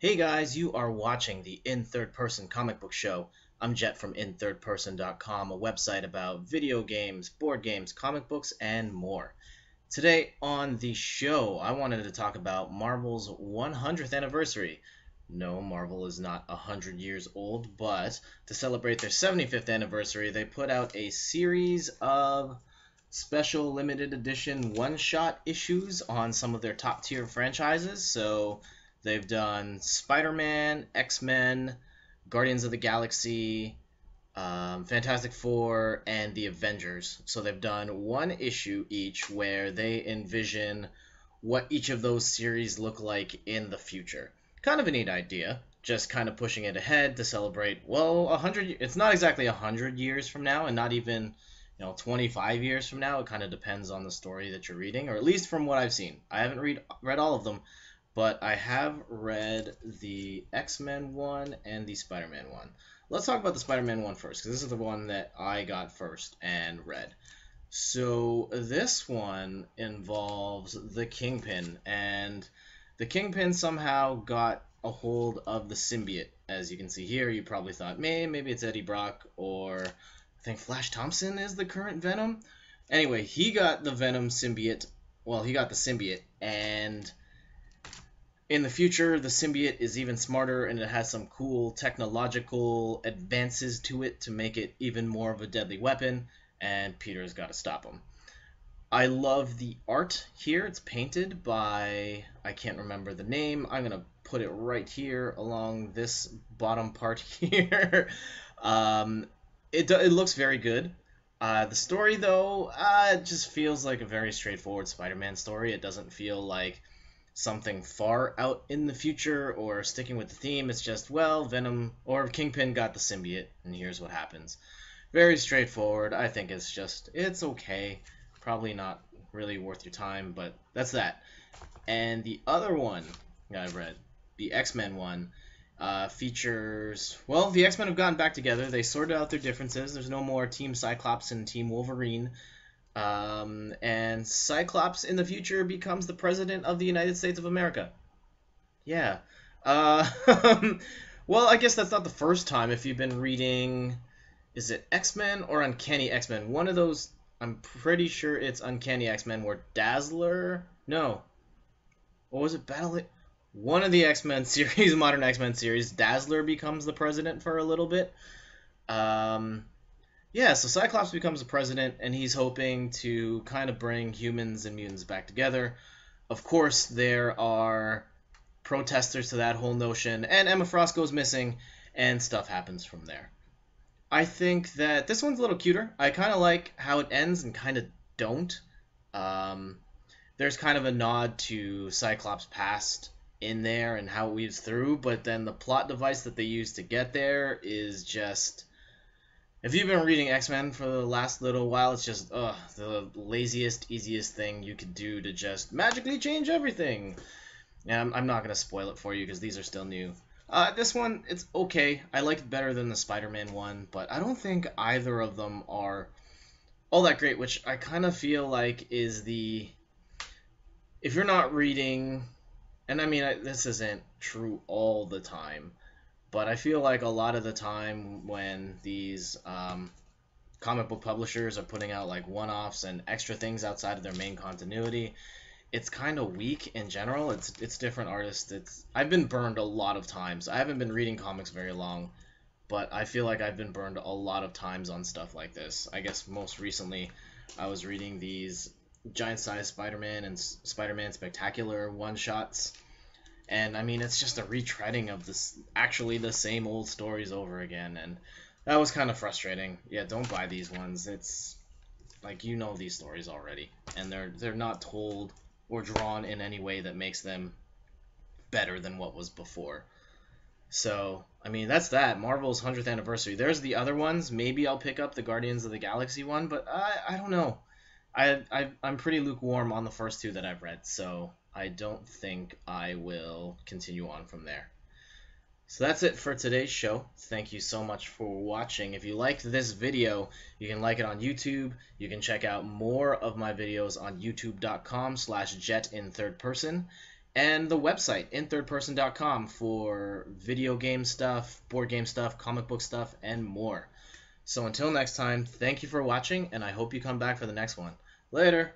Hey guys, you are watching the In Third Person comic book show. I'm Jett from inthirdperson.com, a website about video games, board games, comic books, and more. Today on the show, I wanted to talk about Marvel's 100th anniversary. No, Marvel is not 100 years old, but to celebrate their 75th anniversary, they put out a series of special limited edition one-shot issues on some of their top-tier franchises. So they've done Spider-Man, X-Men, Guardians of the Galaxy, Fantastic Four, and the Avengers. So they've done one issue each where they envision what each of those series look like in the future. Kind of a neat idea. Just kind of pushing it ahead to celebrate, well, 100. It's not exactly 100 years from now, and not even 25 years from now. It kind of depends on the story that you're reading, or at least from what I've seen. I haven't read all of them, but I have read the X-Men one and the Spider-Man one. Let's talk about the Spider-Man one first, because this is the one that I got first and read. So this one involves the Kingpin, and the Kingpin somehow got a hold of the symbiote. As you can see here, you probably thought, maybe it's Eddie Brock, or I think Flash Thompson is the current Venom. Anyway, he got the Venom symbiote. Well, he got the symbiote, and in the future, the symbiote is even smarter, and it has some cool technological advances to it to make it even more of a deadly weapon, and Peter's got to stop him. I love the art here. It's painted by, I can't remember the name. I'm going to put it right here along this bottom part here. It looks very good. The story, though, it just feels like a very straightforward Spider-Man story. It doesn't feel like something far out in the future or sticking with the theme. It's just, well, Venom or Kingpin got the symbiote, and here's what happens. Very straightforward. I think it's okay. Probably not really worth your time, but that's that. And the other one that I've read, the X-Men one, features, well, the X-Men have gotten back together. They sorted out their differences. There's no more Team Cyclops and Team Wolverine. And Cyclops in the future becomes the president of the United States of America. Yeah. Uh, well, I guess that's not the first time. If you've been reading, is it X-Men or Uncanny X-Men? One of those, I'm pretty sure it's Uncanny X-Men where Dazzler, no, what was it, one of the X-Men series, modern X-Men series, Dazzler becomes the president for a little bit. Yeah, so Cyclops becomes the president, and he's hoping to kind of bring humans and mutants back together. Of course, there are protesters to that whole notion, and Emma Frost goes missing, and stuff happens from there. I think that this one's a little cuter. I kind of like how it ends and kind of don't. There's kind of a nod to Cyclops' past in there and how it weaves through, but then the plot device that they use to get there is just... If you've been reading X-Men for the last little while, it's just the laziest, easiest thing you could do to just magically change everything. Yeah, I'm not going to spoil it for you because these are still new. This one, it's okay. I like it better than the Spider-Man one, but I don't think either of them are all that great, which I kind of feel like is the... If you're not reading... And I mean, this isn't true all the time, but I feel like a lot of the time when these comic book publishers are putting out like one-offs and extra things outside of their main continuity, it's kind of weak in general. It's different artists. I've been burned a lot of times. I haven't been reading comics very long, but I feel like I've been burned a lot of times on stuff like this. I guess most recently I was reading these giant-sized Spider-Man and Spider-Man Spectacular one-shots. And I mean, it's just a retreading of this, actually the same old stories over again, and that was kind of frustrating. Yeah, don't buy these ones. It's like, you know these stories already, and they're not told or drawn in any way that makes them better than what was before. So, I mean, that's that. Marvel's 100th anniversary. There's the other ones. Maybe I'll pick up the Guardians of the Galaxy one, but I don't know. I'm pretty lukewarm on the first two that I've read, so I don't think I will continue on from there. So that's it for today's show. Thank you so much for watching. If you liked this video, you can like it on YouTube. You can check out more of my videos on youtube.com/JettInThirdPerson. and the website, inthirdperson.com, for video game stuff, board game stuff, comic book stuff, and more. So until next time, thank you for watching, and I hope you come back for the next one. Later!